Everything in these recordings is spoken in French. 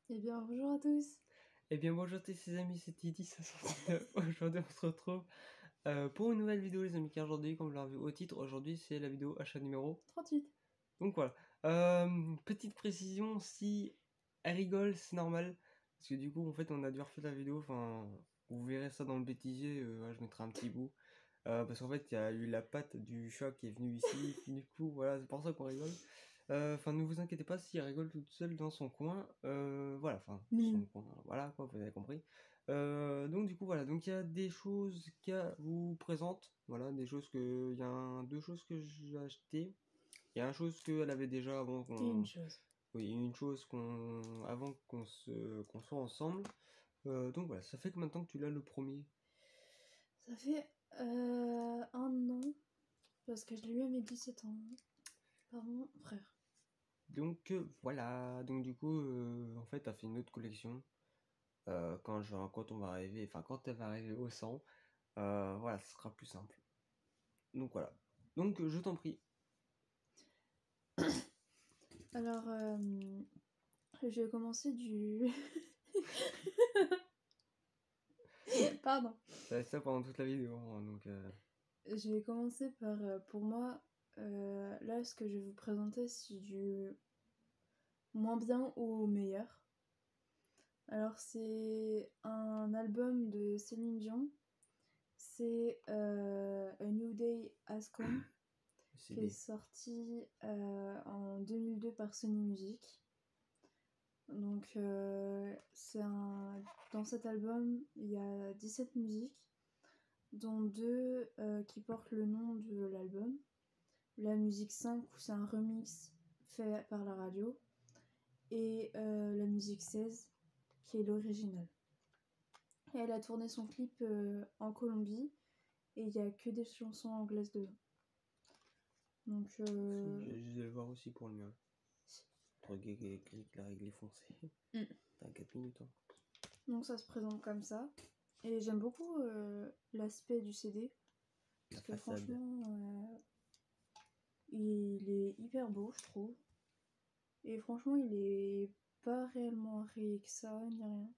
Eh bien, bonjour à tous. Eh bien bonjour les amis, c'est Titi569. Aujourd'hui on se retrouve pour une nouvelle vidéo les amis, car aujourd'hui, comme vous l'avez vu au titre, aujourd'hui c'est la vidéo achat numéro 38. Donc voilà, petite précision, si elle rigole c'est normal, parce que du coup en fait on a dû refaire la vidéo, enfin vous verrez ça dans le bêtisier, je mettrai un petit bout. Parce qu'en fait il y a eu la patte du chat qui est venue ici, du coup voilà c'est pour ça qu'on rigole. Enfin ne vous inquiétez pas si elle rigole toute seule dans son coin, voilà, enfin son coin, voilà quoi, vous avez compris. Donc du coup voilà, donc il y a des choses qu'elle vous présente, voilà, des choses que, il y a deux choses que j'ai achetées. Il y a une chose qu'elle avait déjà avant qu'on... Et une chose. Oui, une chose avant qu'on soit ensemble. Donc voilà, ça fait que maintenant que tu l'as le premier. Ça fait un an, parce que je l'ai eu à mes 17 ans, par mon frère. Donc voilà, donc du coup, en fait, t'as fait une autre collection. Quand on va arriver, enfin quand elle va arriver au 100, voilà, ce sera plus simple. Donc voilà. Donc je t'en prie. Alors, je vais commencer du... Pardon. Ça va être ça pendant toute la vidéo, hein, donc... Je vais commencer par, pour moi, là, ce que je vais vous présenter, c'est du moins bien au meilleur. Alors, c'est un album de Céline Dion. C'est A New Day Has Come, qui est sorti en 2002 par Sony Music. Donc, dans cet album, il y a 17 musiques, dont 2 qui portent le nom de l'album. La musique 5, où c'est un remix fait par la radio, et la musique 16, qui est l'original. Et elle a tourné son clip en Colombie, et il n'y a que des chansons anglaises dedans. Donc, Je vais le voir aussi pour le mien. La règle est foncée. T'as 4 minutes. Hein. Donc ça se présente comme ça. Et j'aime beaucoup l'aspect du CD. Parce que franchement, il est hyper beau, je trouve. Et franchement, il est pas réellement rayé que ça, ni rien.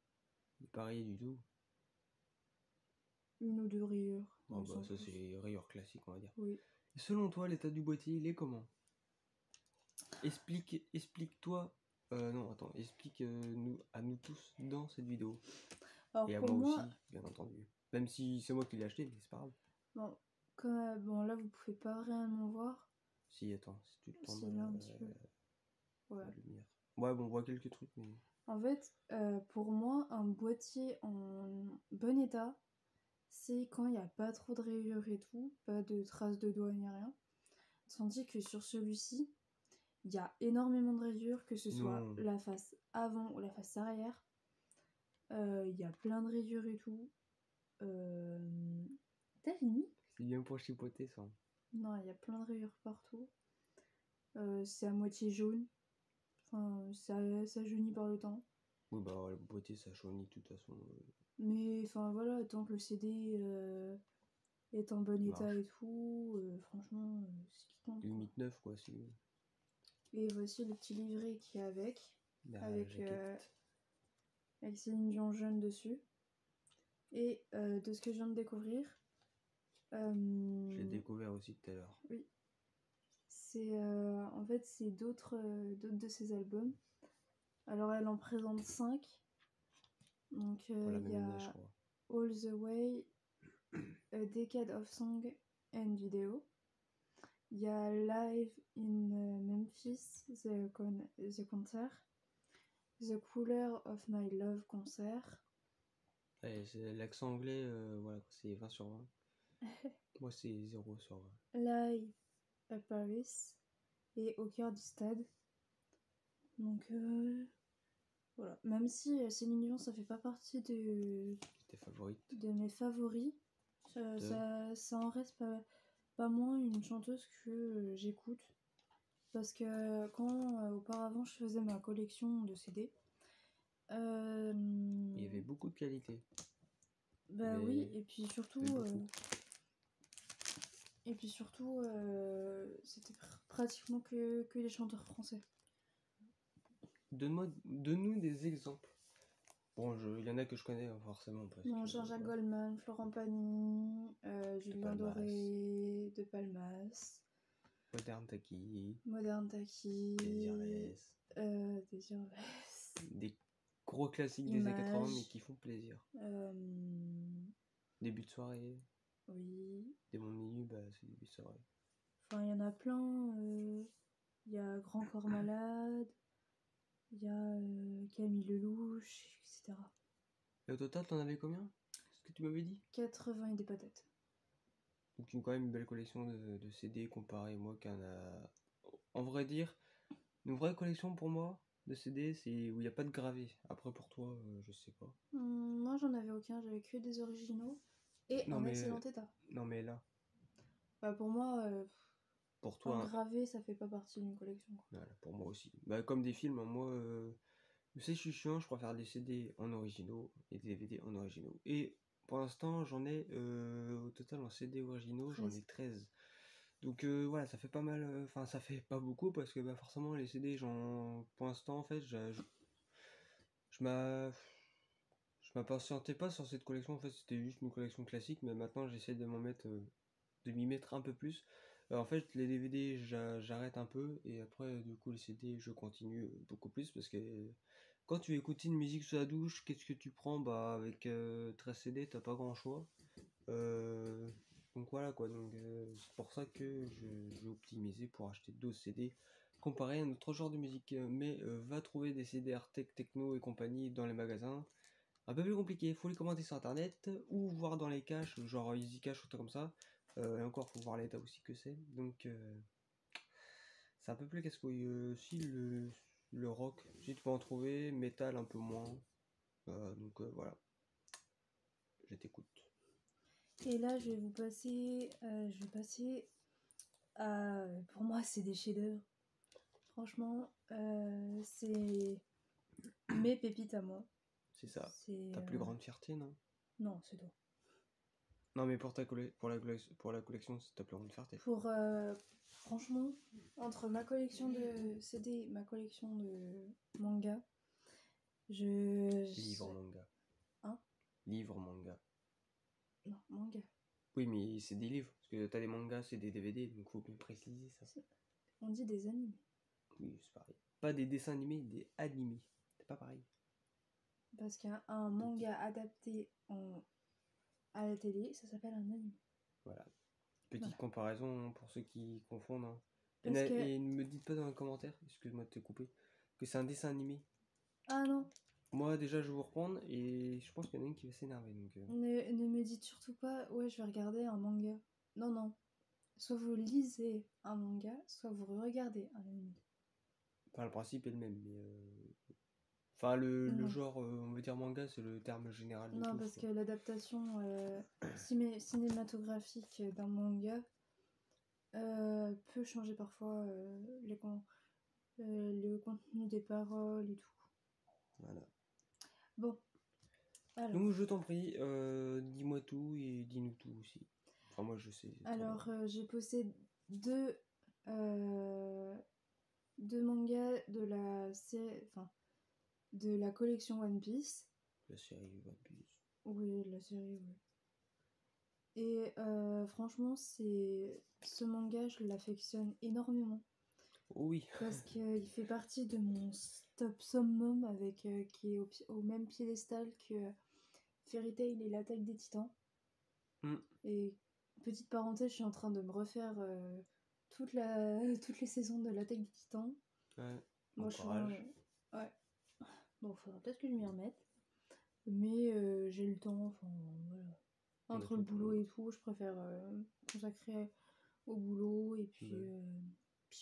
Il est pas rayé du tout. Une ou deux rayures. Oh bah ça c'est les rayures classiques on va dire. Oui. Et selon toi l'état du boîtier il est comment? Explique-toi. Non attends, explique à nous tous dans cette vidéo. Alors Et à pour moi moi, aussi, bien entendu. Même si c'est moi qui l'ai acheté, mais c'est pas grave. bon, là vous pouvez pas réellement voir. Si attends, si tu te tournes Si là un petit peu. Ouais. la lumière. Ouais bon on voit quelques trucs mais... En fait, pour moi, un boîtier en bon état, c'est quand il n'y a pas trop de rayures et tout, pas de traces de doigts ni rien. Tandis que sur celui-ci, il y a énormément de rayures, que ce soit la face avant ou la face arrière. Il y a plein de rayures et tout. T'as fini? C'est bien pour chipoter ça. Non, il y a plein de rayures partout. C'est à moitié jaune. Enfin, ça jaunit par le temps. Oui bah le boîtier ça jaunit de toute façon. Mais enfin voilà, tant que le CD est en bon état et tout, franchement, c'est qui compte. Limite 9 quoi. Et voici le petit livret qui est avec. Avec Céline Dion jeune dessus. Et de ce que je viens de découvrir. Je l'ai découvert aussi tout à l'heure. Oui. C'est en fait c'est d'autres de ses albums. Alors elle en présente 5. Donc il y a All the Way, A Decade of Song and Video. Il y a Live in Memphis, the concert. The Cooler of My Love concert. Ouais, l'accent anglais, voilà, c'est 20 sur 20. Moi, c'est 0 sur 20. Live à Paris et au cœur du stade. Donc, voilà. Même si Céline Dion, ça fait pas partie de mes favoris, ça en reste pas moins une chanteuse que j'écoute. Parce que quand auparavant je faisais ma collection de CD, il y avait beaucoup de qualité. Bah oui, et puis surtout, c'était pratiquement que les chanteurs français. Donne-nous des exemples. Bon, il y en a que je connais forcément. Parce Non, que, Jean-Jacques voilà. Goldman, Florent Pagny, Julien Palmas, Doré, De Palmas, Modern Taki, Modern Taki, Désirless. Désirless, Des gros classiques des années 80 mais Image, qui font plaisir. euh, Début de soirée, oui. des bons minus, bah c'est début de soirée. Enfin, il y en a plein. Il y a Grand Corps Malade, il y a Camille Lelouch, etc. Et au total, t'en avais combien? C'est ce que tu m'avais dit? 80 et des patates. Donc quand même une belle collection de CD comparé moi qui en a... En vrai dire, une vraie collection pour moi de CD, c'est où il n'y a pas de gravé. Après pour toi, je sais pas. Moi, j'en avais aucun, j'avais que des originaux et Non en mais, excellent état. non mais là, Bah, pour moi, pour un toi, hein, gravé, ça fait pas partie d'une collection, quoi. voilà, pour moi aussi. Bah comme des films, hein, moi, tu sais, je suis chiant, je préfère des CD en originaux et des DVD en originaux. Et pour l'instant, j'en ai au total en CD originaux, j'en ai 13. Donc voilà, ça fait pas mal, enfin ça fait pas beaucoup parce que bah, forcément les CD, pour l'instant en fait, je m'a- je m'impatientais pas sur cette collection, en fait c'était juste une collection classique, mais maintenant j'essaie de de m'y mettre un peu plus. En fait les DVD j'arrête un peu et après du coup les CD je continue beaucoup plus parce que quand tu écoutes une musique sous la douche, qu'est-ce que tu prends? Bah avec 13 CD t'as pas grand choix. Euh, donc voilà quoi, donc c'est pour ça que je vais optimiser pour acheter 12 CD comparé à un autre genre de musique. Mais va trouver des CD Artec, Techno et compagnie dans les magasins. Un peu plus compliqué, faut les commander sur internet ou voir dans les caches, genre Easy Cash ou tout comme ça. Et encore, faut voir l'état aussi que c'est. Donc c'est un peu plus casse-couille. Si le rock, si tu peux en trouver, métal un peu moins. Donc voilà, je t'écoute. Et là, je vais passer à... Pour moi, c'est des chefs-d'œuvre. Franchement, c'est mes pépites à moi. C'est ça. C'est... Ta plus grande fierté, non? Non, c'est toi. Non, mais pour pour la collection, c'est ta plus grande fierté. Franchement, entre ma collection de CD et ma collection de manga, Livre manga. Hein? Livre manga. Non, manga. Oui, mais c'est des livres. Parce que t'as des mangas, c'est des DVD, donc faut bien préciser ça. On dit des animés. Oui, c'est pareil. Pas des dessins animés, des animés. C'est pas pareil. Parce qu'un manga adapté à la télé, ça s'appelle un anime. Voilà. Petite Voilà. comparaison pour ceux qui confondent. Hein. Parce que... Et ne me dites pas dans les commentaires, excuse-moi de te couper, que c'est un dessin animé. Ah non. Moi, déjà, je vais vous reprendre et je pense qu'il y en a une qui va s'énerver. Donc, Ne me dites surtout pas, ouais, je vais regarder un manga. Non, non. Soit vous lisez un manga, soit vous regardez un anime. Enfin, le principe est le même, mais... Enfin, le Non. genre, on veut dire manga, c'est le terme général de Non, tous. parce Quoi. que l'adaptation cinématographique d'un manga peut changer parfois le contenu des paroles et tout. Voilà. Bon, alors. Donc, je t'en prie, dis-moi tout et dis-nous tout aussi. Enfin, moi, je sais. Alors, j'ai posté euh, deux mangas de la collection One Piece. La série One Piece. Oui, la série, oui. Et franchement, ce manga, je l'affectionne énormément. Oh oui. Parce qu'il fait partie de mon top summum qui est au même piédestal que Fairy Tail et l'attaque des titans. Et petite parenthèse, je suis en train de me refaire toutes les saisons de l'attaque des titans. Ouais. Moi, ouais. Bon, faudra peut-être que je m'y remette. Mais j'ai le temps, enfin voilà. Entre le boulot et tout, je préfère consacrer au boulot et puis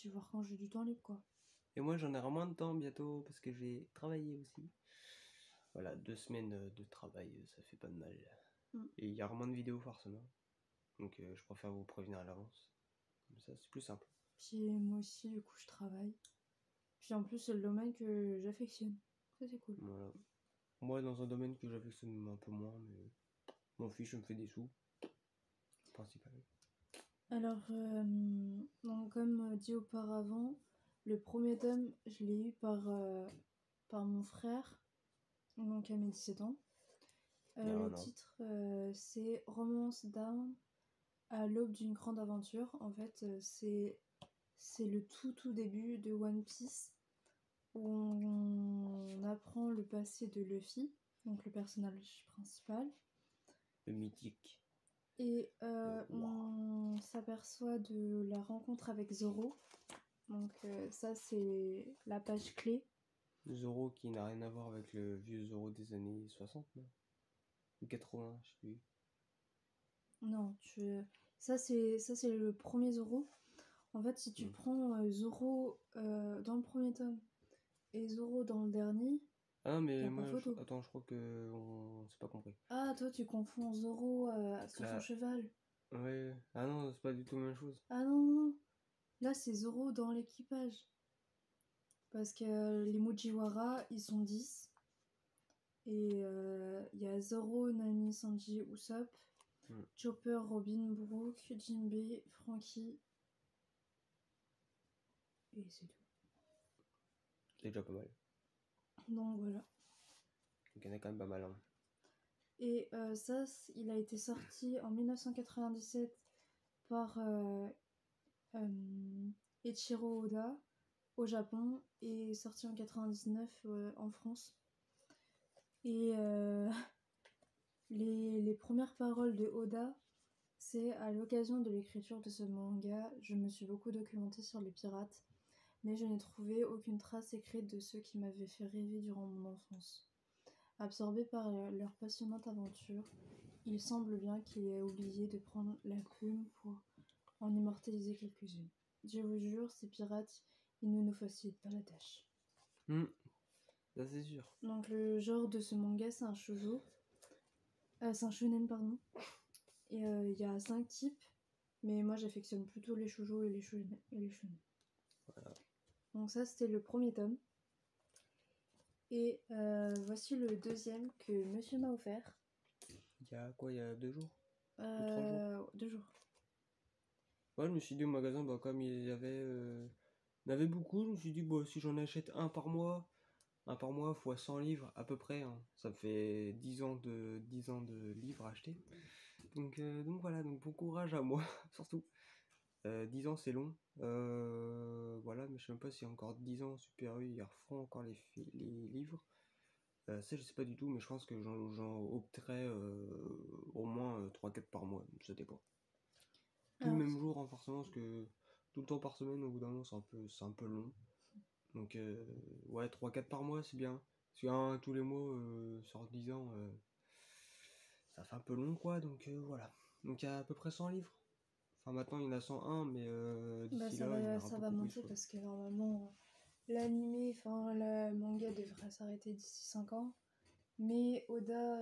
voir quand j'ai du temps libre, quoi. Et moi, j'en aurai moins de temps bientôt parce que j'ai travaillé aussi. Voilà, 2 semaines de travail, ça fait pas de mal. Et il y aura moins de vidéos forcément. Donc je préfère vous prévenir à l'avance. Comme ça, c'est plus simple. Puis moi aussi, du coup, je travaille. Puis en plus, c'est le domaine que j'affectionne. Ça, c'est cool. Voilà. Moi, dans un domaine que j'affectionne un peu moins, mais m'en fiche, je me fais des sous. Principal. Alors, donc, comme dit auparavant, le premier tome, je l'ai eu par par mon frère, donc à mes 17 ans. Le titre, c'est Romance d'âme à l'aube d'une grande aventure. En fait, c'est le tout début de One Piece où on apprend le passé de Luffy, donc le personnage principal. Le mythique. Et on s'aperçoit de la rencontre avec Zoro. Donc ça, c'est la page clé. Zoro qui n'a rien à voir avec le vieux Zoro des années 60, non? Ou 80, je sais plus. Non, ça c'est le premier Zoro. En fait, si tu prends Zoro dans le premier tome et Zoro dans le dernier, ah mais y a moi, pas photo. attends, je crois que on s'est pas compris. Ah, toi tu confonds Zoro sur son cheval. Ouais, ah non, c'est pas du tout la même chose. Ah non. Là, c'est Zoro dans l'équipage. Parce que les Mujiwara, ils sont 10. Et il y a Zoro, Nami, Sanji, Usopp, Chopper, Robin, Brook, Jinbei, Franky. Et c'est tout. C'est déjà pas mal. Donc voilà. Donc il y en a quand même pas mal. Hein. Et ça, il a été sorti en 1997 par Eiichiro Oda au Japon et sorti en 99 en France. Et les premières paroles de Oda, c'est à l'occasion de l'écriture de ce manga, je me suis beaucoup documentée sur les pirates, mais je n'ai trouvé aucune trace écrite de ceux qui m'avaient fait rêver durant mon enfance. Absorbé par leur passionnante aventure, il semble bien qu'il ait oublié de prendre la plume pour en immortaliser quelques-unes. Je vous jure, ces pirates, ils ne nous facilitent pas la tâche. Ça c'est sûr. Donc le genre de ce manga, c'est un shoujo. C'est un shonen, pardon. Et il y a 5 types, mais moi j'affectionne plutôt les shoujo et les shonen. Voilà. Donc ça, c'était le premier tome. Et voici le deuxième que monsieur m'a offert. Il y a quoi, il y a 2 jours? 3 jours. 2 jours. Ouais, je me suis dit au magasin, bah, comme il y avait, beaucoup, je me suis dit, bah, si j'en achète un par mois fois 100 livres à peu près, hein, ça me fait 10 ans de livres achetés. Donc voilà, donc bon courage à moi, surtout. 10 ans c'est long, voilà, mais je sais même pas si encore 10 ans Super U ils referont encore les livres. Ça je sais pas du tout, mais je pense que j'en opterais au moins 3-4 par mois, ça dépend. Tout le même jour, hein, forcément, parce que tout le temps par semaine, au bout d'un moment, c'est un peu long. Donc, ouais, 3-4 par mois, c'est bien. Parce qu'un tous les mois, sur 10 ans, ça fait un peu long, quoi. Donc, voilà. Donc, il y a à peu près 100 livres. Enfin, maintenant, il y en a 101, mais d'ici là, il y en aura ça va monter plus, parce que normalement, l'anime, enfin, le manga devrait s'arrêter d'ici 5 ans. Mais Oda,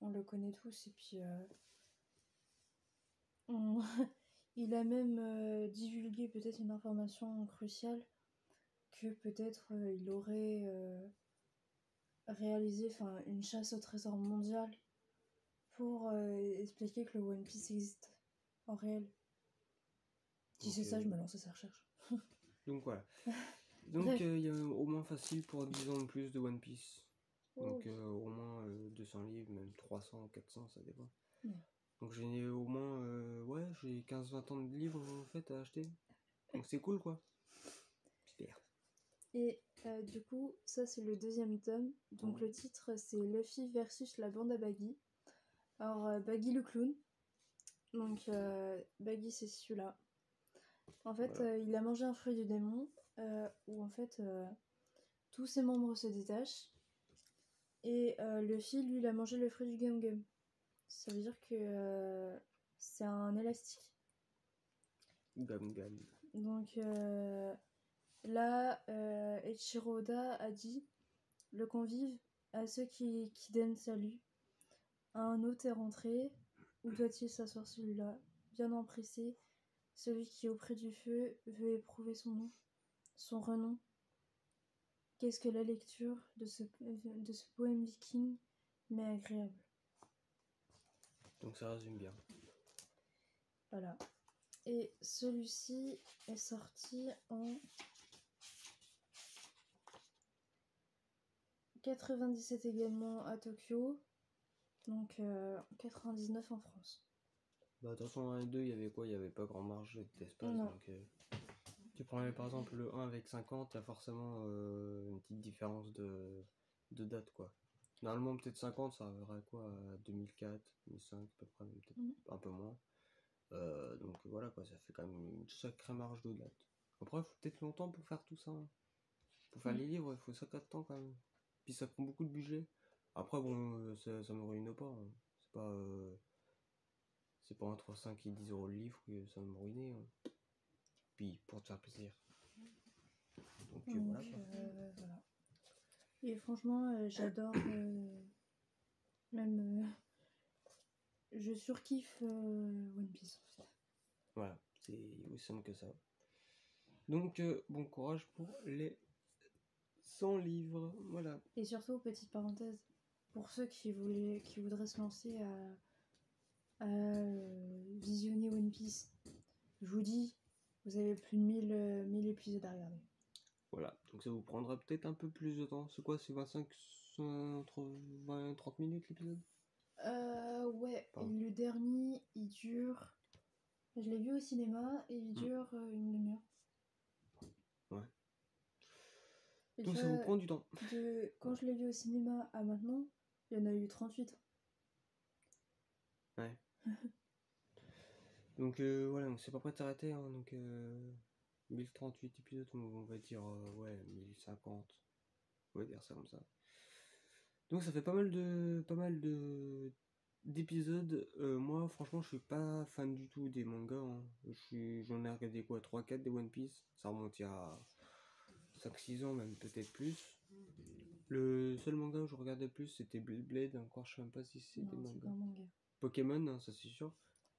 on le connaît tous et puis il a même divulgué peut-être une information cruciale que peut-être il aurait réalisé une chasse au trésor mondial pour expliquer que le One Piece existe en réel. Si c'est ça, je me lance à sa recherche. Donc voilà. Donc il y a au moins facile pour 10 ans de plus de One Piece. Donc au moins 200 livres, même 300, 400, ça dépend. Donc j'ai au moins, ouais, j'ai 15-20 ans de livres en fait à acheter. Donc c'est cool quoi. Super. Et du coup, ça c'est le deuxième tome. Donc le titre c'est Luffy versus la bande à Baggy. Alors Baggy le clown. Donc Baggy c'est celui-là. En fait, voilà. Il a mangé un fruit du démon où en fait tous ses membres se détachent. Et Luffy, lui, il a mangé le fruit du Gum Gum. Ça veut dire que c'est un élastique. Gum Gum. Donc là, Eiichiro Oda a dit le convive à ceux qui donnent salut. Un hôte est rentré. Où doit-il s'asseoir celui-là? Bien empressé. Celui qui est auprès du feu veut éprouver son nom, son renom. Qu'est-ce que la lecture de ce poème viking, mais agréable. Donc ça résume bien. Voilà. Et celui-ci est sorti en 97 également à Tokyo. Donc 99 en France. Bah, de toute façon, 1 et 2, il y avait quoi? Il y avait pas grand marge d'espace. Non. Donc, tu prends par exemple le 1 avec 50, t'as forcément une petite différence de date, quoi. Normalement, peut-être 50, ça arriverait à quoi? À 2004, 2005, à peu près, même peut-être un peu moins. Donc voilà, quoi, ça fait quand même une sacrée marge de date. Après, il faut peut-être longtemps pour faire tout ça, hein. Pour faire les livres, il faut ça 4 temps quand même. Puis ça prend beaucoup de budget. Après, bon, ça me ruine pas, hein. C'est pas entre 5 et 10 € le livre que ça va me ruiner, hein. Puis pour te faire plaisir. Donc, voilà, quoi. Voilà. Et franchement, j'adore. Même. Je surkiffe One Piece en fait. Voilà, c'est aussi simple que ça. Donc, bon courage pour les 100 livres. Voilà. Et surtout, petite parenthèse, pour ceux qui voudraient se lancer à visionner One Piece, je vous dis, vous avez plus de 1000 épisodes à regarder. Voilà, donc ça vous prendra peut-être un peu plus de temps. C'est quoi, c'est 25, entre 20 et 30 minutes l'épisode? Ouais, Pardon. le dernier, il dure... Je l'ai vu au cinéma et il dure une demi-heure. Ouais. Et Donc tu ça vois, vous prend du temps. quand je l'ai vu au cinéma à maintenant, il y en a eu 38. Ouais. Donc voilà, donc c'est pas prêt de s'arrêter, hein. Donc 1038 épisodes, on va dire ouais, 1050. On va dire ça comme ça. Donc ça fait pas mal d'épisodes. Moi franchement je suis pas fan du tout des mangas, hein. J'en ai regardé quoi, 3-4 des One Piece. Ça remonte il y a 5-6 ans, même peut-être plus. Le seul manga que je regardais plus c'était Blade. Encore je sais même pas si c'est des Non, c'est mangas. pas un manga. Pokémon, hein, ça c'est sûr.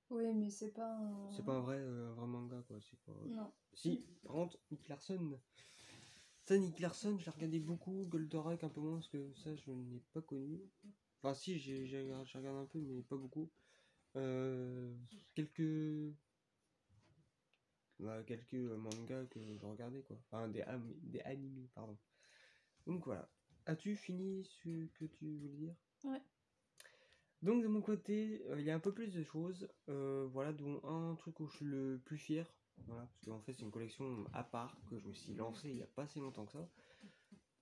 Oui, mais c'est pas un... C'est pas un vrai manga, quoi. C'est pas... Non. Si, par contre, Nick Larson. Ça, Nick Larson, je l'ai regardé beaucoup. Goldorak un peu moins, parce que ça, je n'ai pas connu. Enfin, si, j'ai regardé un peu, mais pas beaucoup. Quelques... quelques mangas que je regardais, quoi. Enfin, des animés, pardon. Donc voilà. As-tu fini ce que tu voulais dire? Ouais. Donc de mon côté, il y a un peu plus de choses, voilà, dont un truc où je suis le plus fier, voilà, parce qu'en fait c'est une collection à part que je me suis lancé il n'y a pas si longtemps que ça.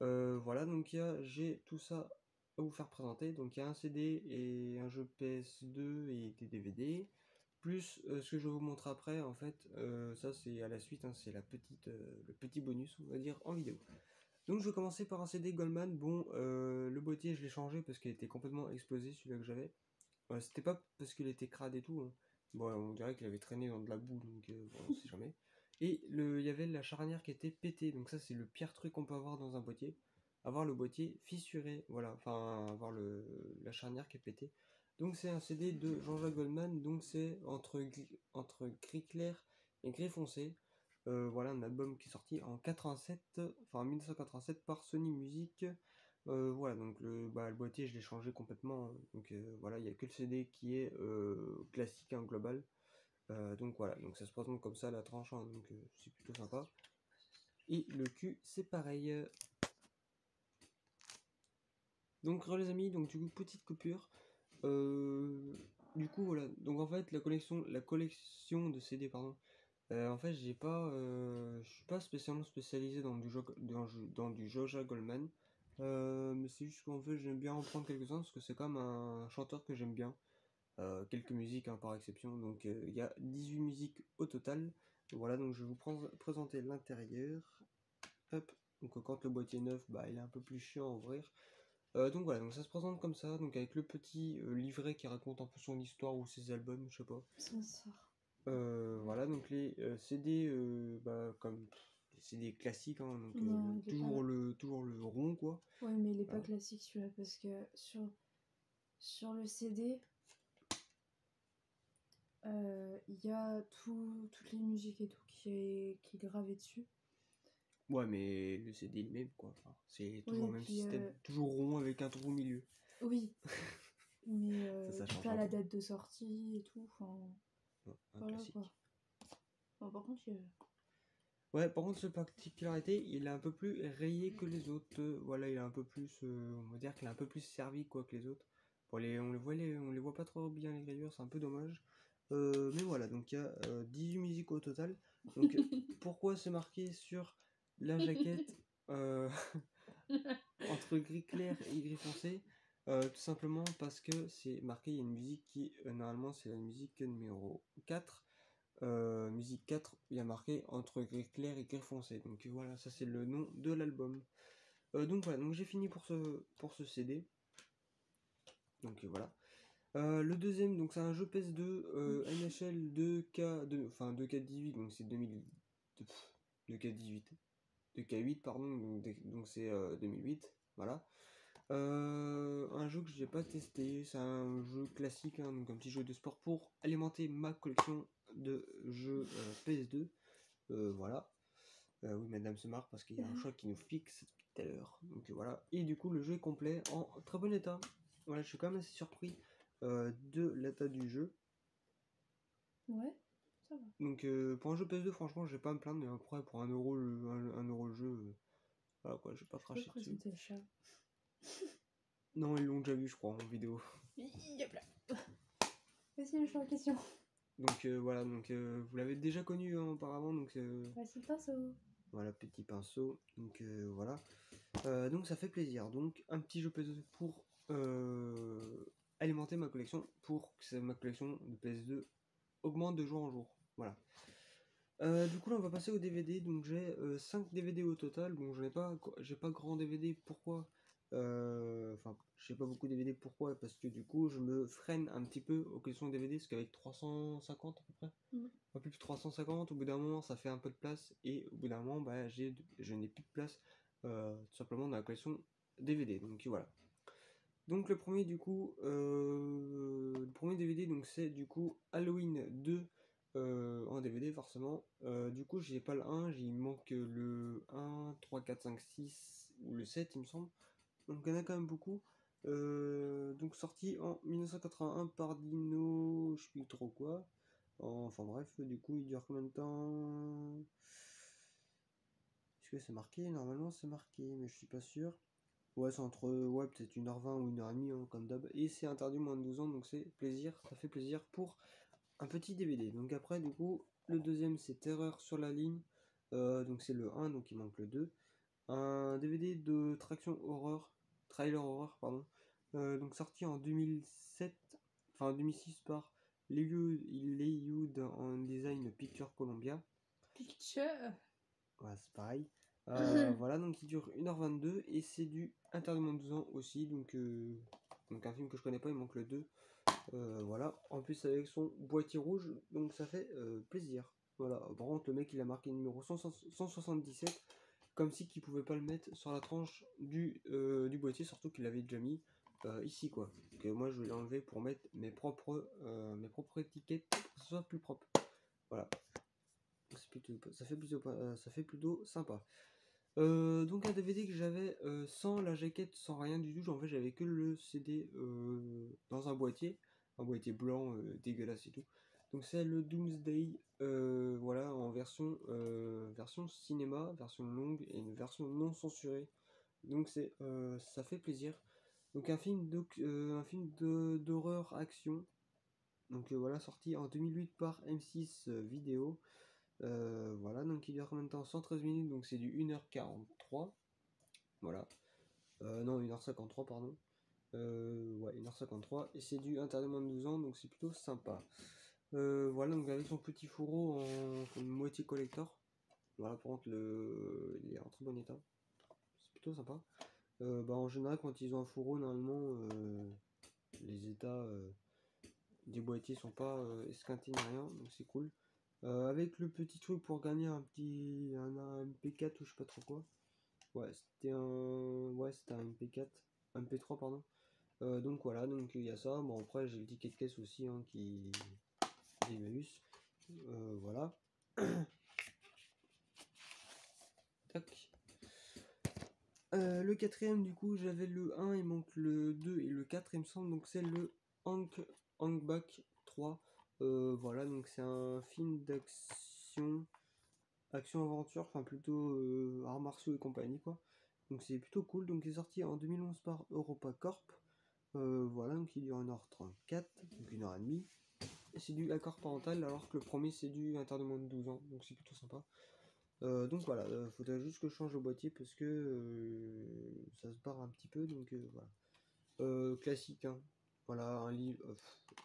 Voilà, donc j'ai tout ça à vous faire présenter, donc il y a un CD et un jeu PS2 et des DVD, plus ce que je vais vous montrer après, en fait, ça c'est à la suite, hein, c'est le petit bonus, on va dire, en vidéo. Donc je vais commencer par un CD Goldman. Bon, le boîtier je l'ai changé parce qu'il était complètement explosé, celui-là que j'avais. C'était pas parce qu'il était crade et tout, hein. Bon, on dirait qu'il avait traîné dans de la boue, donc bon, on sait jamais. Et il y avait la charnière qui était pétée, donc ça c'est le pire truc qu'on peut avoir dans un boîtier. Avoir le boîtier fissuré, voilà, enfin avoir la charnière qui est pétée. Donc c'est un CD de Jean-Jacques Goldman, donc c'est entre gris clair et gris foncé. Voilà un album qui est sorti en 87, enfin en 1987 par Sony Music. Voilà, donc le boîtier je l'ai changé complètement, hein. Donc voilà, il n'y a que le CD qui est classique, hein, global. Donc voilà, donc ça se présente comme ça la tranche, hein, donc c'est plutôt sympa. Et le cul c'est pareil. Donc les amis, donc du coup petite coupure. Du coup voilà, donc en fait la collection de CD, pardon. En fait je suis pas spécialement spécialisé dans du Joja Goldman. Mais c'est juste qu'en fait j'aime bien en prendre quelques-uns parce que c'est comme un chanteur que j'aime bien. Quelques musiques, hein, par exception, donc il y a 18 musiques au total. Voilà, donc je vais vous présenter l'intérieur. Hop, donc quand le boîtier est neuf, il est un peu plus chiant à ouvrir. Donc voilà, donc ça se présente comme ça, donc avec le petit livret qui raconte un peu son histoire ou ses albums, je sais pas. Ça sort. Voilà, donc les CD, comme les CD classiques, hein, donc Non, il est toujours pas... toujours le rond, quoi. Ouais, mais il est pas Voilà. classique celui-là parce que sur le CD, il y a toutes les musiques et tout qui est gravé dessus. Ouais, mais le CD est le même, quoi. Enfin, c'est toujours Oui, le et même puis... système, toujours rond avec un trou au milieu. Oui, mais Ça change t'as un la peu. date de sortie et tout, enfin... Ouais, un Voilà, classique. quoi. Bon, par contre, Ouais, par contre, cette particularité, il est un peu plus rayé que les autres. Voilà, il est un peu plus, on va dire qu'il est un peu plus servi quoi que les autres. Bon, on les voit pas trop bien les rayures, c'est un peu dommage. Mais voilà, donc il y a 18 musiques au total. Donc pourquoi c'est marqué sur la jaquette euh, entre gris clair et gris foncé? Tout simplement parce que c'est marqué, il y a une musique qui, normalement, c'est la musique numéro 4. Musique 4, il y a marqué entre gris clair et gris foncé. Donc voilà, ça c'est le nom de l'album. Donc voilà, donc j'ai fini pour ce CD. Donc voilà. Le deuxième, donc c'est un jeu PS2 NHL 2K, enfin 2K18, donc c'est 2000, 2K18, 2K8 pardon, donc c'est 2008, voilà. Un jeu que j'ai pas testé, c'est un jeu classique, hein, donc un petit jeu de sport pour alimenter ma collection de jeux PS2. Voilà. Oui, madame se marre parce qu'il y a un chat qui nous fixe depuis tout à l'heure. Donc voilà. Et du coup, le jeu est complet en très bon état. Voilà, je suis quand même assez surpris de l'état du jeu. Ouais, ça va. Donc pour un jeu PS2, franchement, je vais pas à me plaindre. Mais après, pour 1 euro, 1 euro le jeu, voilà quoi, je vais pas Tu peux cracher dessus. présenter le chat. Non, ils l'ont déjà vu, je crois, en vidéo. Yep là. Voici le chat en question. Donc voilà, donc vous l'avez déjà connu hein, auparavant. Donc Voici le pinceau. voilà, petit pinceau. Donc voilà. Donc ça fait plaisir. Donc un petit jeu PS2 pour alimenter ma collection, pour que ma collection de PS2 augmente de jour en jour. Voilà. Du coup là on va passer au DVD. Donc j'ai 5 DVD au total. Bon j'ai pas grand DVD. Pourquoi? Enfin j'ai pas beaucoup de DVD. Pourquoi? Parce que du coup je me freine un petit peu aux questions de DVD. Parce qu'avec 350 à peu près, un peu plus de 350, au bout d'un moment ça fait un peu de place. Et au bout d'un moment bah, je n'ai plus de place tout simplement dans la collection DVD. Donc voilà. Donc le premier du coup, le premier DVD donc c'est du coup Halloween 2 en DVD forcément. Du coup j'ai pas le 1, il me manque le 1, 3, 4, 5, 6 ou le 7 il me semble. Donc il y en a quand même beaucoup. Donc sorti en 1981 par Dino, je sais plus trop quoi. Enfin bref, du coup il dure combien de temps? Est-ce que c'est marqué? Normalement c'est marqué, mais je suis pas sûr. Ouais, c'est entre ouais, peut-être 1h20 ou 1h30 hein, comme d'hab. Et c'est interdit moins de 12 ans, donc c'est plaisir, ça fait plaisir pour un petit DVD. Donc après, du coup, le deuxième c'est Terreur sur la ligne. Donc c'est le 1, donc il manque le 2. Un DVD de traction horreur, trailer horreur, pardon. Donc sorti en 2007, enfin 2006 par Leywood en design Picture Columbia. Picture. Ouais, c'est pareil. Voilà, donc il dure 1h22 et c'est du interdit moins de 12 ans aussi. Donc un film que je connais pas, il manque le 2. Voilà, en plus avec son boîtier rouge, donc ça fait plaisir. Voilà, par contre, le mec il a marqué numéro 177, comme si qu'il pouvait pas le mettre sur la tranche du boîtier, surtout qu'il l'avait déjà mis ici quoi. Donc moi je vais l'enlever pour mettre mes propres étiquettes pour que ce soit plus propre. Voilà, ça fait plutôt sympa. Donc un DVD que j'avais sans la jaquette, sans rien du tout. En fait, j'avais que le CD dans un boîtier blanc dégueulasse et tout. Donc c'est le Doomsday, voilà, en version cinéma, version longue et une version non censurée. Donc ça fait plaisir. Donc un film d'horreur action. Donc voilà, sorti en 2008 par M6 Vidéo. Voilà, donc il dure en même temps 113 minutes, donc c'est du 1h43. Voilà. Non, 1h53, pardon. Ouais, 1h53. Et c'est du interdit moins de 12 ans, donc c'est plutôt sympa. Voilà, donc avec son petit fourreau en moitié collector. Voilà, par contre, il est en très bon état. C'est plutôt sympa. Bah, en général, quand ils ont un fourreau, normalement, les états des boîtiers sont pas esquintés ni rien, donc c'est cool. Avec le petit truc pour gagner un MP4 ou je sais pas trop quoi. Ouais, c'était un MP4, un MP3 pardon. Donc voilà, donc il y a ça. Bon après j'ai le ticket de caisse aussi hein, qui Emmaüs. Voilà. Tac. Le quatrième du coup j'avais le 1, il manque le 2 et le 4 il me semble, donc c'est le Hank Back 3. Voilà, donc c'est un film d'action. action-aventure, enfin plutôt arts martiaux et compagnie, quoi. Donc c'est plutôt cool. Donc il est sorti en 2011 par Europa Corp. Voilà, donc il dure 1h34, donc 1h30. Et c'est du accord parental, alors que le premier c'est du interdit de moins de 12 ans, donc c'est plutôt sympa. Donc voilà, faudrait juste que je change le boîtier parce que ça se barre un petit peu, donc voilà. Classique, hein. Voilà, un livre,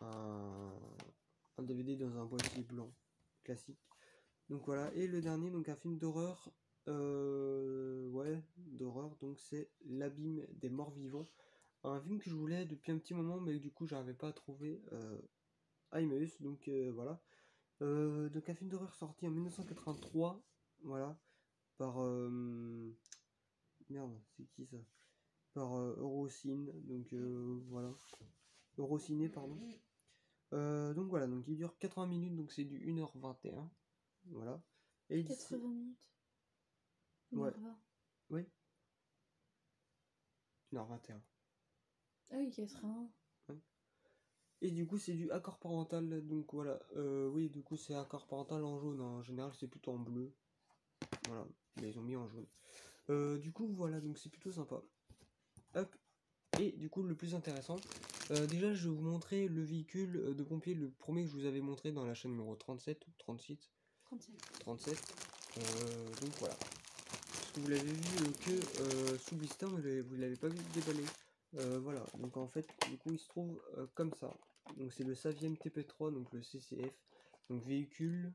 un DVD dans un boîtier blanc, classique. Donc voilà, et le dernier, donc un film d'horreur, ouais, d'horreur, donc c'est L'Abîme des Morts Vivants. Un film que je voulais depuis un petit moment, mais du coup j'arrivais pas à trouver à Emmaüs, donc voilà. Donc un film d'horreur sorti en 1983, voilà, par merde, c'est qui ça? Par Eurocine, donc voilà, Eurociné, pardon. Donc voilà, donc il dure 80 minutes, donc c'est du 1h21, voilà. Et 80 minutes. ouais, 1h20. oui, 1h21. Ah oui, 80. Ouais. Et du coup, c'est du accord parental, donc voilà. Oui, du coup, c'est accord parental en jaune. En général, c'est plutôt en bleu. Voilà, mais ils ont mis en jaune. Du coup, voilà, donc c'est plutôt sympa. Hop. Et du coup, le plus intéressant, déjà, je vais vous montrer le véhicule de pompier, le premier que je vous avais montré dans la chaîne numéro 37 ou 36. 37. Donc voilà. Parce que vous l'avez vu sous blister, mais vous l'avez pas vu déballer. Voilà, donc en fait, du coup, il se trouve comme ça. Donc c'est le Saviem TP3, donc le CCF. Donc véhicule.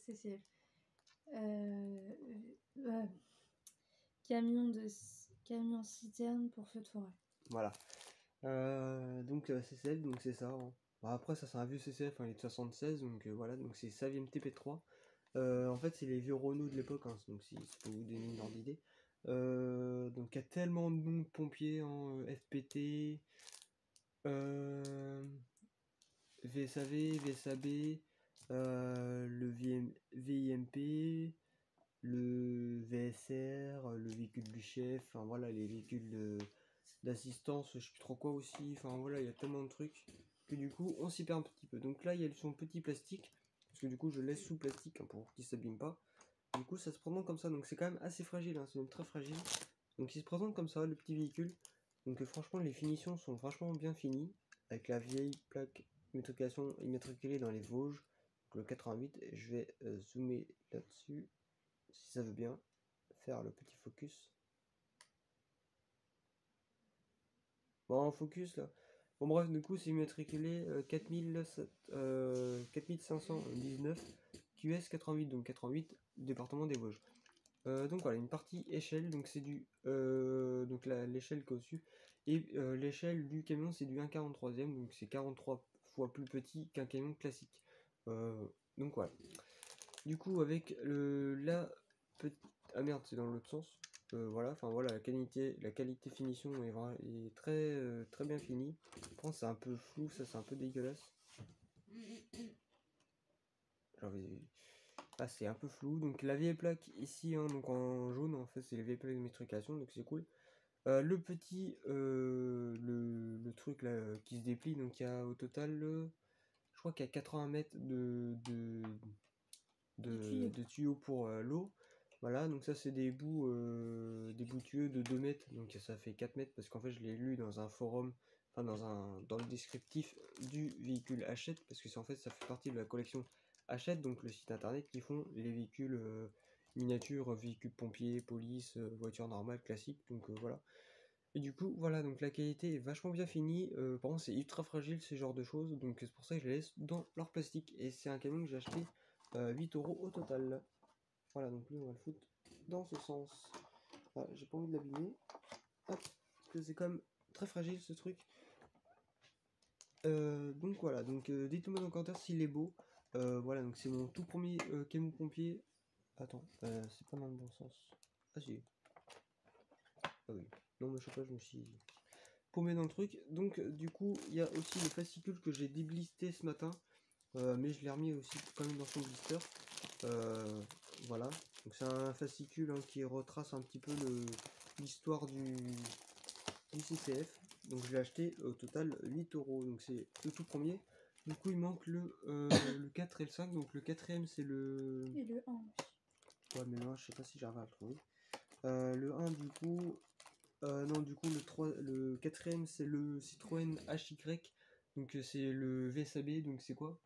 CCF. Ouais. Camion citerne pour feu de forêt. Voilà. Donc CCF, donc c'est ça. Hein. Bon, après, ça c'est un vieux CCF, hein, il est de 76, donc voilà, donc c'est Saviem TP3. En fait, c'est les vieux Renault de l'époque, hein, donc si ça peut vous donner une ordre d'idée. Donc il y a tellement de noms de pompiers en FPT, VSAV, VSAB, le VIMP, le VSR, le véhicule du chef, enfin voilà, les véhicules d'assistance, je sais plus trop quoi aussi, enfin voilà, il y a tellement de trucs que du coup on s'y perd un petit peu. Donc là, il y a son petit plastique, parce que du coup je laisse sous plastique hein, pour qu'il s'abîme pas. Du coup, ça se présente comme ça, donc c'est quand même assez fragile, hein, c'est même très fragile. Donc il se présente comme ça, le petit véhicule. Donc franchement, les finitions sont vachement bien finies, avec la vieille plaque immatriculation immatriculée dans les Vosges, donc le 88. Et je vais zoomer là-dessus, si ça veut bien faire le petit focus. Bon, en focus là. Bon, bref, du coup, c'est immatriculé 4519 QS 88, donc 88, département des Vosges. Donc voilà, une partie échelle, donc c'est du donc l'échelle qui est au-dessus, et l'échelle du camion c'est du 1,43e, donc c'est 43 fois plus petit qu'un camion classique. Donc voilà. Du coup avec la petite... Ah merde, c'est dans l'autre sens. Voilà, enfin voilà, la qualité finition est très très bien finie. Je pense c'est un peu flou, ça c'est un peu dégueulasse. Ah, c'est un peu flou. Donc la vieille plaque ici, hein, donc en jaune, en fait, c'est les vieilles plaques de métrication, donc c'est cool. Le petit, le truc là qui se déplie, donc il y a au total, je crois qu'il y a 80 mètres de tuyaux pour l'eau. Voilà, donc ça c'est des bouts tuyaux de 2 mètres, donc ça fait 4 mètres parce qu'en fait je l'ai lu dans un forum, enfin dans le descriptif du véhicule Hachette, parce que c'est en fait ça fait partie de la collection Hachette, donc le site internet qui font les véhicules miniatures, véhicules pompiers, police, voitures normales, classiques, donc voilà. Et du coup, voilà, donc la qualité est vachement bien finie. Par contre, c'est ultra fragile, ce genre de choses. Donc, c'est pour ça que je les laisse dans leur plastique. Et c'est un camion que j'ai acheté 8 euros au total. Voilà, donc lui, on va le foutre dans ce sens. Voilà, j'ai pas envie de l'abîmer. Hop, parce que c'est quand même très fragile ce truc. Donc voilà, donc dites-moi dans les commentaires s'il est beau. Voilà, donc c'est mon tout premier camion pompier. Attends, c'est pas dans le bon sens. Ah si. Ah oui. Non, mais je sais pas, je me suis paumé dans le truc. Donc du coup, il y a aussi le fascicule que j'ai déblisté ce matin. Mais je l'ai remis aussi quand même dans son blister. Voilà. Donc c'est un fascicule hein, qui retrace un petit peu l'histoire du CCF. Donc je l'ai acheté au total 8 euros. Donc c'est le tout premier. Du coup, il manque le 4 et le 5. Donc, le quatrième, c'est le. Et le 1 aussi. Ouais, mais là, je sais pas si j'arrive à le trouver. Le 1, du coup. Non, du coup, le quatrième, c'est le Citroën HY. Donc, c'est le VSAB. Donc, c'est quoi?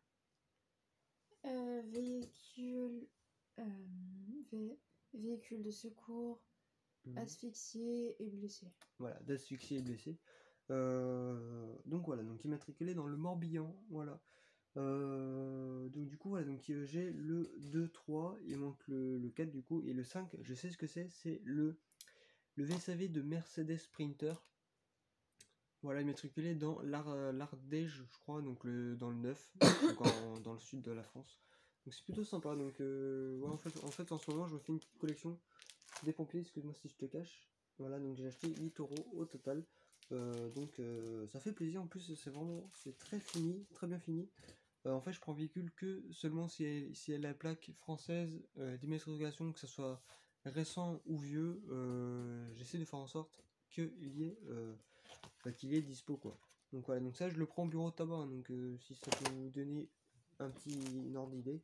Véhicule, euh, véhicule de secours, asphyxié et blessé. Voilà, d'asphyxie et blessé. Donc voilà, donc immatriculé dans le Morbihan, voilà. Donc du coup, voilà, donc j'ai le 2 3 il manque le 4 du coup, et le 5 je sais ce que c'est le VSAV de Mercedes Sprinter. Voilà, immatriculé dans l'Ardège, je crois, donc dans le 9, donc dans le sud de la France. Donc c'est plutôt sympa, donc ouais, en ce moment, je me fais une petite collection des pompiers, excuse-moi si je te cache. Voilà, donc j'ai acheté 8 euros au total. Donc ça fait plaisir, en plus c'est très fini, très bien fini. En fait, je prends véhicule que seulement si elle a la plaque française d'immatriculation, que ce soit récent ou vieux, j'essaie de faire en sorte qu'il y ait dispo quoi. Donc voilà, donc ça je le prends au bureau de tabac, hein, donc si ça peut vous donner une ordre d'idée,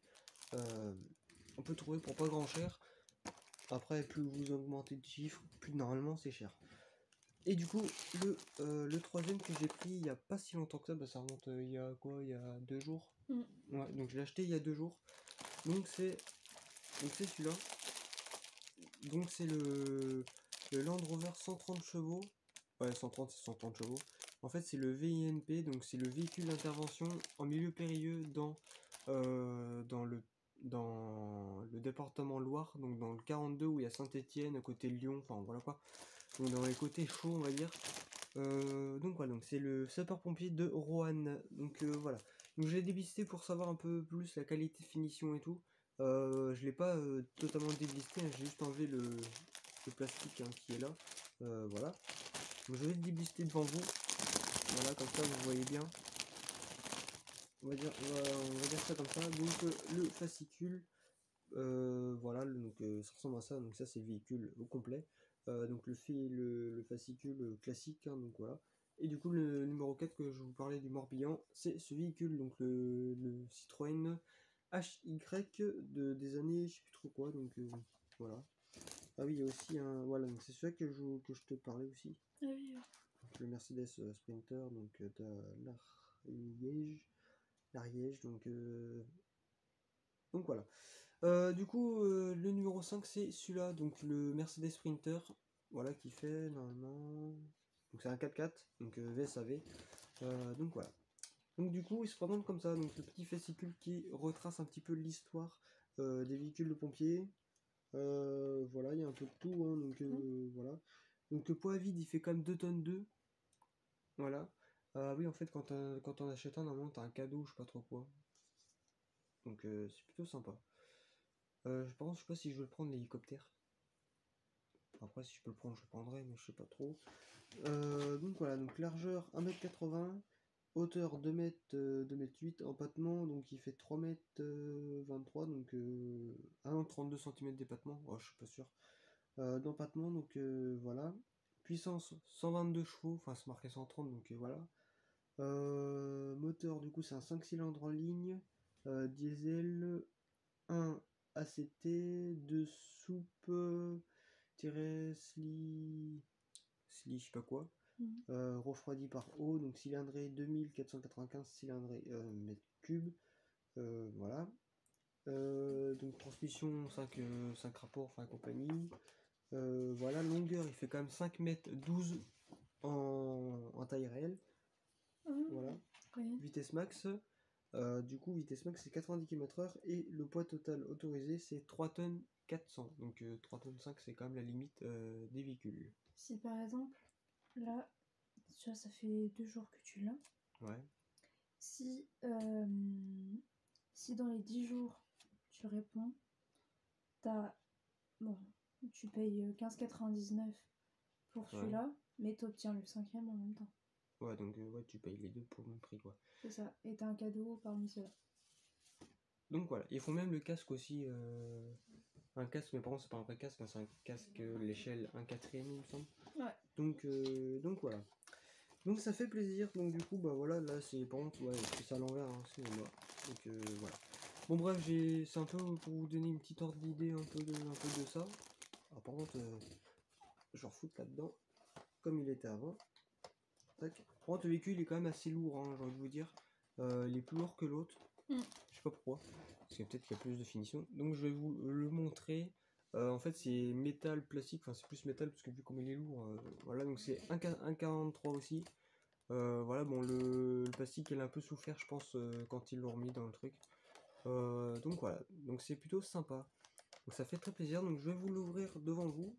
on peut trouver pour pas grand cher. Après, plus vous augmentez de chiffres, plus normalement c'est cher. Et du coup, le troisième que j'ai pris il y a pas si longtemps que ça, bah, ça remonte il y a quoi? Il y a 2 jours. Ouais, donc je l'ai acheté il y a 2 jours. Donc c'est celui-là. Donc c'est le Land Rover 130 chevaux. Ouais, 130 c'est 130 chevaux. En fait, c'est le VINP, donc c'est le véhicule d'intervention en milieu périlleux dans le département Loire, donc dans le 42 où il y a Saint-Étienne, à côté de Lyon, enfin voilà quoi. Donc dans les côtés chauds, on va dire. Donc voilà, donc c'est le sapeur-pompier de Roanne. Donc voilà. Donc je l'ai déblisté pour savoir un peu plus la qualité de finition et tout. Je l'ai pas totalement déblisté, hein, j'ai juste enlevé le plastique hein, qui est là. Voilà. Donc je vais le déblister devant vous. Voilà, comme ça vous voyez bien. On va dire ça comme ça. Donc le fascicule, voilà, donc ça ressemble à ça. Donc ça c'est le véhicule au complet. Donc le fascicule classique, hein, donc voilà. Et du coup le numéro 4 que je vous parlais du Morbihan, c'est ce véhicule, donc le Citroën HY des années je sais plus trop quoi, donc voilà. Ah oui, il y a aussi un. Voilà, donc c'est celui que je te parlais aussi. Ah oui. Donc, le Mercedes Sprinter, donc t'as l'Ariège, donc voilà. Du coup, le numéro 5 c'est celui-là, donc le Mercedes Sprinter, voilà, qui fait normalement. Donc c'est un 4x4, donc VSAV. Donc voilà. Donc du coup, il se présente comme ça, donc le petit fascicule qui retrace un petit peu l'histoire des véhicules de pompiers. Voilà, il y a un peu de tout, hein, donc voilà. Donc le poids vide, il fait quand même 2 tonnes 2. Voilà. Oui, en fait, quand on achète un, normalement, t'as un cadeau, je sais pas trop quoi. Donc c'est plutôt sympa. Je sais pas si je veux le prendre l'hélicoptère. Après, si je peux le prendre, je le prendrai, mais je sais pas trop. Donc voilà, donc largeur 1m80, hauteur 2m, 2m8, empattement, donc il fait 3m23, donc 32 cm d'épatement, oh, je suis pas sûr. D'empattement, donc voilà. Puissance 122 chevaux, enfin c'est marqué 130, donc voilà. Moteur, du coup, c'est un 5 cylindres en ligne, diesel 1 ACT, 2 soupe, sli, je sais pas quoi, refroidi par eau, donc cylindrée 2495 cylindrée mètres cubes, voilà. Donc transmission 5 rapports, enfin compagnie. Voilà, longueur, il fait quand même 5 mètres 12 en taille réelle. Voilà. Oui. Vitesse max. Du coup, vitesse max c'est 90 km/h et le poids total autorisé c'est 3 tonnes 400. Donc 3 tonnes 5 c'est quand même la limite des véhicules. Si par exemple, là, ça fait 2 jours que tu l'as. Ouais. Si, si dans les 10 jours tu réponds, bon, tu payes 15,99 pour celui-là, mais tu obtiens le cinquième en même temps. Ouais, donc ouais, tu payes les deux pour le même prix quoi. C'est ça, et t'as un cadeau parmi ceux-là. Donc voilà, ils font même le casque aussi. Un casque, mais par contre c'est pas un vrai casque, hein, c'est un casque l'échelle 1/4 il me semble. Ouais. Donc voilà. Donc ça fait plaisir. Donc du coup, bah voilà, là c'est par contre, ouais, c'est ça à l'envers, hein, excusez-moi. Donc voilà. Bon bref, c'est un peu pour vous donner une petite ordre d'idée un peu de ça. Alors par contre, je vais refoutre là-dedans, comme il était avant. Tac. Par contre, le véhicule est quand même assez lourd, hein, j'ai envie de vous dire. Il est plus lourd que l'autre. Je sais pas pourquoi. Parce que peut-être qu'il y a plus de finition. Donc je vais vous le montrer. En fait, c'est métal plastique. Enfin, c'est plus métal parce que vu comme il est lourd. Voilà, donc c'est 1,43 aussi. Voilà, bon, le plastique il a un peu souffert, je pense, quand ils l'ont remis dans le truc. Donc voilà, donc c'est plutôt sympa. Donc ça fait très plaisir. Donc je vais vous l'ouvrir devant vous.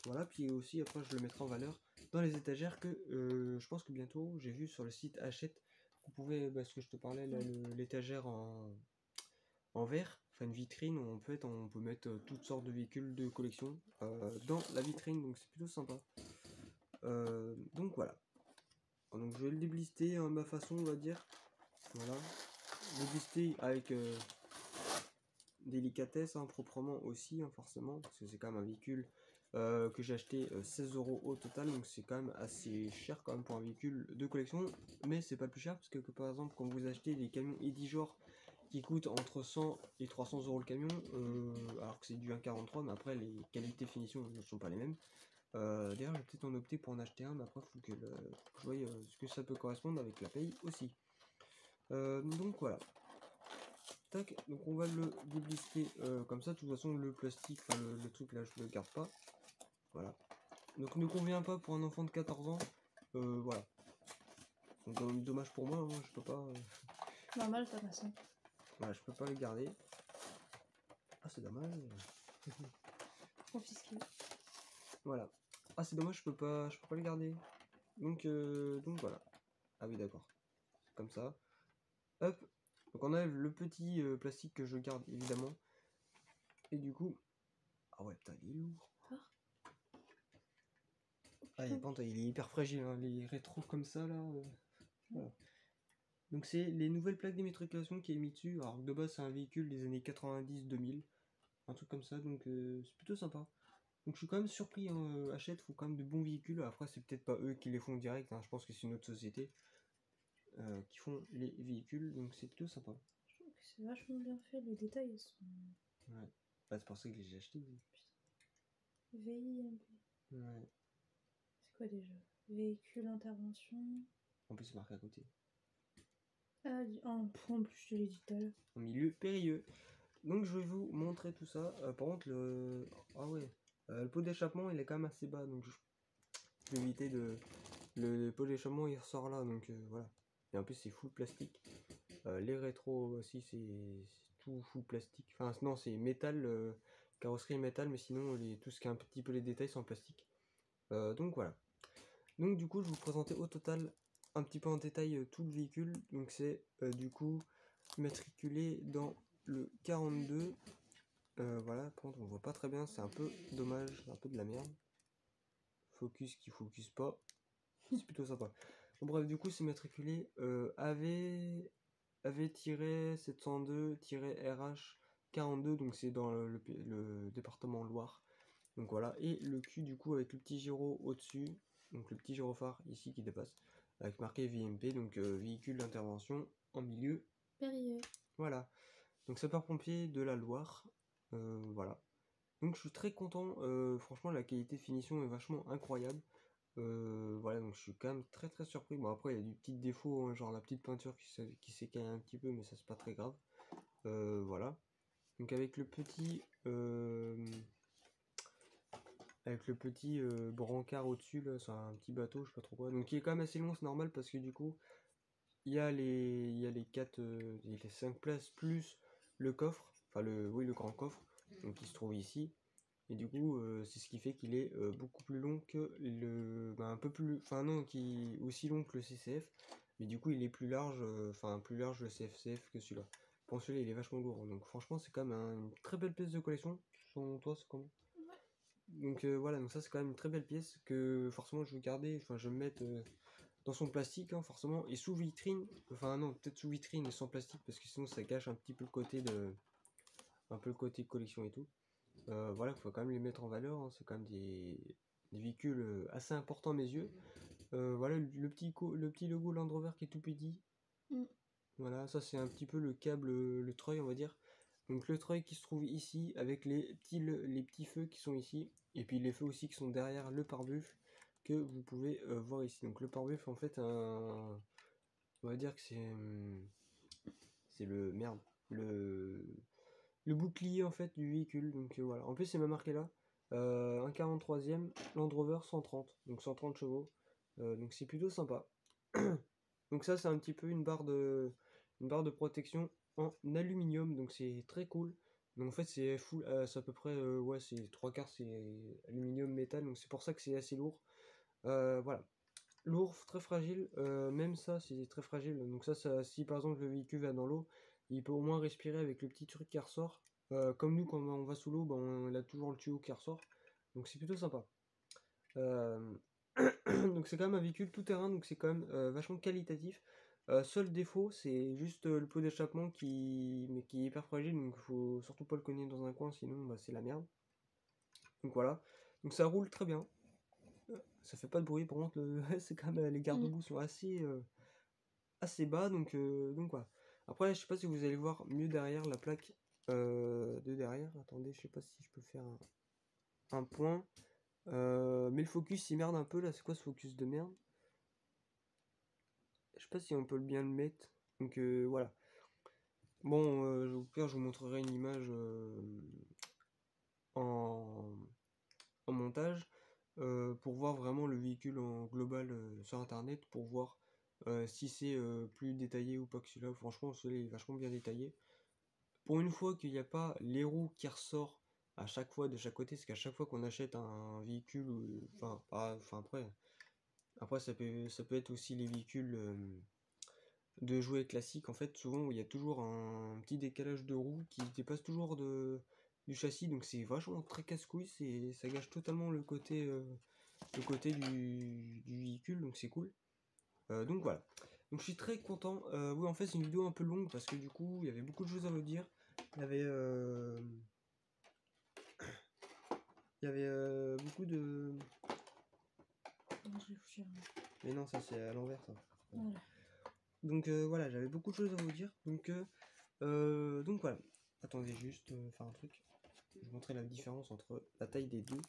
Voilà, puis aussi après je le mettrai en valeur dans les étagères que je pense que bientôt j'ai vu sur le site Hachette. Vous pouvez, parce que je te parlais là, l'étagère en verre, enfin une vitrine, on peut mettre toutes sortes de véhicules de collection dans la vitrine, donc c'est plutôt sympa. Donc voilà. Donc je vais le déblister à ma façon, on va dire. Voilà. Déblister avec délicatesse, hein, proprement aussi, hein, forcément, parce que c'est quand même un véhicule que j'ai acheté 16 € au total, donc c'est quand même assez cher quand même pour un véhicule de collection, mais c'est pas le plus cher, parce que par exemple quand vous achetez des camions Edijor qui coûtent entre 100 et 300 € le camion, alors que c'est du 1,43, mais après les qualités finition ne sont pas les mêmes. D'ailleurs, je vais peut-être en opter pour en acheter un, mais après, il faut que je voie ce que ça peut correspondre avec la paye aussi. Donc voilà. Tac, donc on va le déblister comme ça. De toute façon, le plastique, enfin le truc là, je le garde pas. Voilà. Donc ne convient pas pour un enfant de 14 ans. Voilà. Donc dommage pour moi, hein, je peux pas. Normal, pas façon. Voilà, je peux pas le garder. Ah, c'est dommage. Confisqué. Voilà. Ah, c'est dommage, je peux pas le garder. Donc voilà. Ah oui, d'accord. Comme ça. Hop. Donc on a le petit plastique que je garde évidemment. Et du coup. Ah ouais, putain, il est lourd. Ah, il est hyper fragile, hein, les rétros comme ça là. Voilà. Donc c'est les nouvelles plaques d'immatriculation qui est mis dessus. Alors de base c'est un véhicule des années 90-2000. Un truc comme ça, donc c'est plutôt sympa. Donc je suis quand même surpris, hein, Hachette font quand même de bons véhicules. Après c'est peut-être pas eux qui les font direct, hein, je pense que c'est une autre société qui font les véhicules, donc c'est plutôt sympa. Je trouve que c'est vachement bien fait, les détails sont... Ouais, bah, c'est pour ça que j'ai acheté. VIMP. Ouais. C'est quoi déjà? Véhicule intervention. En plus c'est marqué à côté. Ah, en plus je te l'ai dit tout à l'heure. En milieu périlleux. Donc je vais vous montrer tout ça. Par contre le... Ah ouais. Le pot d'échappement il est quand même assez bas, donc je vais éviter de... Le pot d'échappement il ressort là, donc voilà. Et en plus c'est full plastique. Les rétros aussi c'est tout full plastique. Enfin non c'est métal, carrosserie métal, mais sinon tout ce qui est un petit peu les détails sont en plastique. Donc voilà. Donc du coup je vais vous présenter au total un petit peu en détail tout le véhicule. Donc c'est du coup matriculé dans le 42. Voilà, par contre on voit pas très bien, c'est un peu dommage, un peu de la merde. Focus qui focus pas, c'est plutôt sympa. Bon, bref, du coup c'est matriculé AV702-RH42, donc c'est dans le département Loire. Donc voilà, et le cul du coup avec le petit gyro au-dessus, donc le petit gyrophare ici qui dépasse, avec marqué VMP, donc véhicule d'intervention en milieu Périlleux. Voilà, donc sapeur-pompier de la Loire, voilà. Donc je suis très content, franchement la qualité de finition est vachement incroyable. Voilà, donc je suis quand même très très surpris. Bon après il y a du petit défaut, hein, genre la petite peinture qui s'écaille un petit peu, mais ça c'est pas très grave. Voilà. Donc avec le petit brancard au-dessus, là, c'est un petit bateau, je sais pas trop quoi. Donc il est quand même assez long, c'est normal parce que du coup il y a les 4, les 5 places plus le coffre, enfin le grand coffre, donc qui se trouve ici. Et du coup, c'est ce qui fait qu'il est beaucoup plus long que un peu plus, enfin non, qui aussi long que le CCF, mais du coup il est plus large, plus large le CFCF que celui-là. Pour celui-là, il est vachement lourd, donc franchement c'est quand même une très belle pièce de collection. Selon toi, c'est comment? Donc voilà, donc ça c'est quand même une très belle pièce que forcément je vais garder, enfin je vais me mettre dans son plastique, hein, forcément, et sous vitrine, enfin non, peut-être sous vitrine et sans plastique parce que sinon ça gâche un petit peu un peu le côté collection et tout. Voilà, il faut quand même les mettre en valeur, hein, c'est quand même des véhicules assez importants à mes yeux. Voilà le petit logo Land Rover qui est tout petit. Mm. Voilà, ça c'est un petit peu le câble, le treuil on va dire. Donc le treuil qui se trouve ici avec les petits feux qui sont ici. Et puis les feux aussi qui sont derrière le pare-buff que vous pouvez voir ici. Donc le pare-buff en fait on va dire que c'est le bouclier en fait du véhicule. Donc voilà. En plus c'est ma marqué là. Un 43e Land Rover 130. Donc 130 chevaux. Donc c'est plutôt sympa. Donc ça c'est un petit peu une barre de protection en aluminium. Donc c'est très cool. Donc en fait c'est full, c'est à peu près ouais c'est trois quarts c'est aluminium métal. Donc c'est pour ça que c'est assez lourd. Voilà. Lourd, très fragile, même ça c'est très fragile. Donc ça, si par exemple le véhicule va dans l'eau, il peut au moins respirer avec le petit truc qui ressort. Comme nous quand on va sous l'eau, ben, on a toujours le tuyau qui ressort. Donc c'est plutôt sympa. Euh, donc c'est quand même un véhicule tout terrain, donc c'est quand même vachement qualitatif. Seul défaut, c'est juste le pot d'échappement mais qui est hyper fragile, donc faut surtout pas le cogner dans un coin, sinon bah, c'est la merde. Donc voilà. Donc ça roule très bien. Ça fait pas de bruit, par contre, c'est quand même les garde-boue sont assez bas, donc voilà. Après, je sais pas si vous allez voir mieux derrière la plaque de derrière. Attendez, je sais pas si je peux faire un point. Mais le focus il merde un peu là, c'est quoi ce focus de merde? Je sais pas si on peut bien le mettre. Donc voilà. Bon, au pire, je vous montrerai une image en, en montage pour voir vraiment le véhicule en global sur internet, pour voir si c'est plus détaillé ou pas que celui-là. Franchement, celui-là est vachement bien détaillé. Pour une fois qu'il n'y a pas les roues qui ressort à chaque fois de chaque côté, parce qu'à chaque fois qu'on achète un véhicule, enfin après ça peut être aussi les véhicules de jouets classiques, en fait, souvent il y a toujours un petit décalage de roues qui dépasse toujours du châssis, donc c'est vachement très casse-couille, ça gâche totalement le côté du véhicule, donc c'est cool. Donc voilà. Donc je suis très content. Oui, en fait, c'est une vidéo un peu longue parce que du coup, il y avait beaucoup de choses à vous dire. Il y avait, beaucoup de. Mais non, ça c'est à l'envers ça. Voilà. Donc voilà, j'avais beaucoup de choses à vous dire. Donc voilà. Attendez juste faire un truc. Je vais vous montrer la différence entre la taille des deux.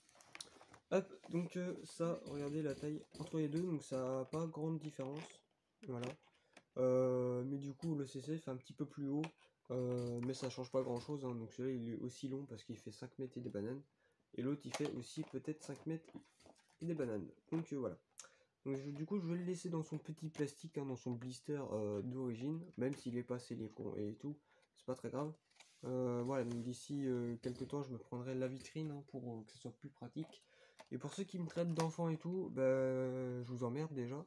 Hop, donc ça, regardez la taille entre les deux, donc ça n'a pas grande différence. Voilà. Mais du coup, le CC fait un petit peu plus haut, mais ça change pas grand chose. Hein. Donc celui-là, il est aussi long parce qu'il fait 5 mètres et des bananes. Et l'autre, il fait aussi peut-être 5 mètres et des bananes. Donc voilà. Donc, du coup, je vais le laisser dans son petit plastique, hein, dans son blister d'origine, même s'il est pas scellé et tout, c'est pas très grave. Voilà, donc d'ici quelques temps, je me prendrai la vitrine hein, pour que ce soit plus pratique. Et pour ceux qui me traitent d'enfant et tout, bah, je vous emmerde déjà.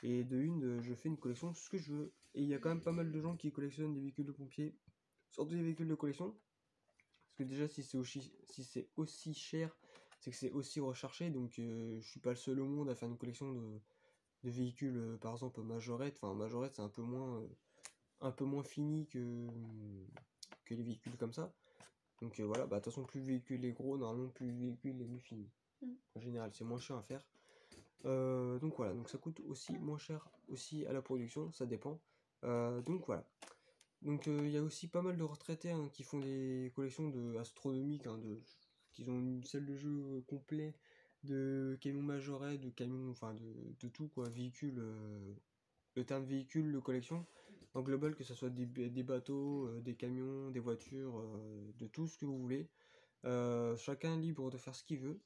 Et de une, je fais une collection de ce que je veux. Et il y a quand même pas mal de gens qui collectionnent des véhicules de pompiers, surtout des véhicules de collection. Parce que déjà, si c'est aussi cher, c'est que c'est aussi recherché. Donc, je suis pas le seul au monde à faire une collection de véhicules, par exemple Majorette. Enfin, Majorette, c'est un peu moins fini que les véhicules comme ça. Donc voilà, bah de toute façon, plus le véhicule est gros, normalement, plus le véhicule est mieux fini. En général, c'est moins cher à faire. Donc voilà, donc ça coûte aussi moins cher aussi à la production, ça dépend. Donc voilà. Donc il y a aussi pas mal de retraités hein, qui font des collections astronomiques, hein, qui ont une salle de jeu complet de camions Majorette, de camions, enfin de tout quoi, véhicules, le terme véhicule de collection, en global que ce soit des bateaux, des camions, des voitures, de tout ce que vous voulez. Chacun est libre de faire ce qu'il veut.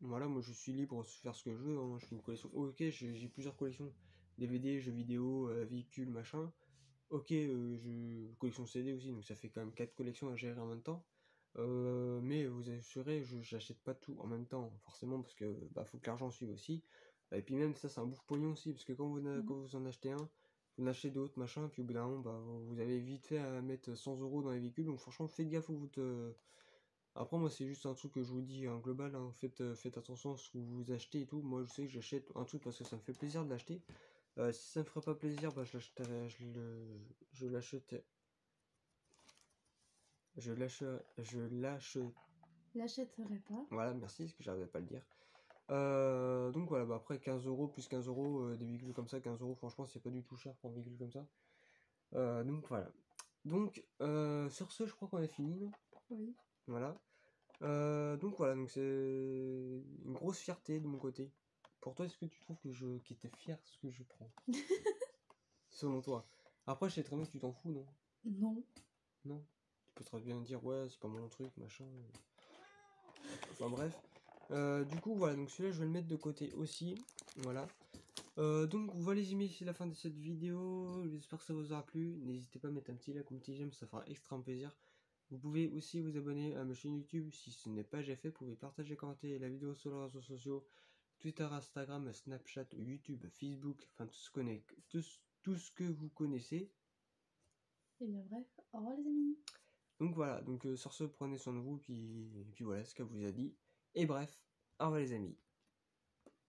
Voilà, moi je suis libre de faire ce que je veux, hein. Je fais une collection. Ok, j'ai plusieurs collections. DVD, jeux vidéo, véhicules, machin. Ok, je collection CD aussi, donc ça fait quand même 4 collections à gérer en même temps. Mais vous assurez, j'achète pas tout en même temps, forcément, parce que bah, faut que l'argent suive aussi. Et puis même ça, c'est un bouffe-pognon aussi, parce que quand vous en achetez un, vous en achetez d'autres, machin, puis au bout d'un moment, bah, vous avez vite fait à mettre 100 € dans les véhicules, donc franchement, faites gaffe où vous te. Après, moi, c'est juste un truc que je vous dis en global, hein. Faites attention à ce que vous achetez et tout. Moi, je sais que j'achète un truc parce que ça me fait plaisir de l'acheter. Si ça me ferait pas plaisir, bah, je l'achète. Je lâcherai pas. L'achèterai pas. Voilà, merci, parce que j'arrivais pas à le dire. Donc voilà, bah après 15 € plus 15 €, des véhicules comme ça, 15 €, franchement, c'est pas du tout cher pour un véhicule comme ça. Donc voilà. Donc sur ce, je crois qu'on a fini, non? Oui. Voilà. Donc voilà, donc c'est une grosse fierté de mon côté. Pour toi, est-ce que tu trouves que t'es fier de ce que je prends? Selon toi. Après, je sais très bien que tu t'en fous, non? Non. Non? Tu peux très bien dire, ouais, c'est pas mon truc, machin. Enfin bref. Du coup, voilà, donc celui-là, je vais le mettre de côté aussi. Voilà. Donc voilà les amis, c'est la fin de cette vidéo. J'espère que ça vous aura plu. N'hésitez pas à mettre un petit like ou un petit j'aime, ça fera extrêmement plaisir. Vous pouvez aussi vous abonner à ma chaîne YouTube si ce n'est pas déjà fait. Vous pouvez partager, commenter la vidéo sur les réseaux sociaux, Twitter, Instagram, Snapchat, YouTube, Facebook, enfin tout ce que vous connaissez. Et bien bref, au revoir les amis. Donc voilà, donc sur ce, prenez soin de vous, puis voilà ce qu'elle vous a dit. Et bref, au revoir les amis.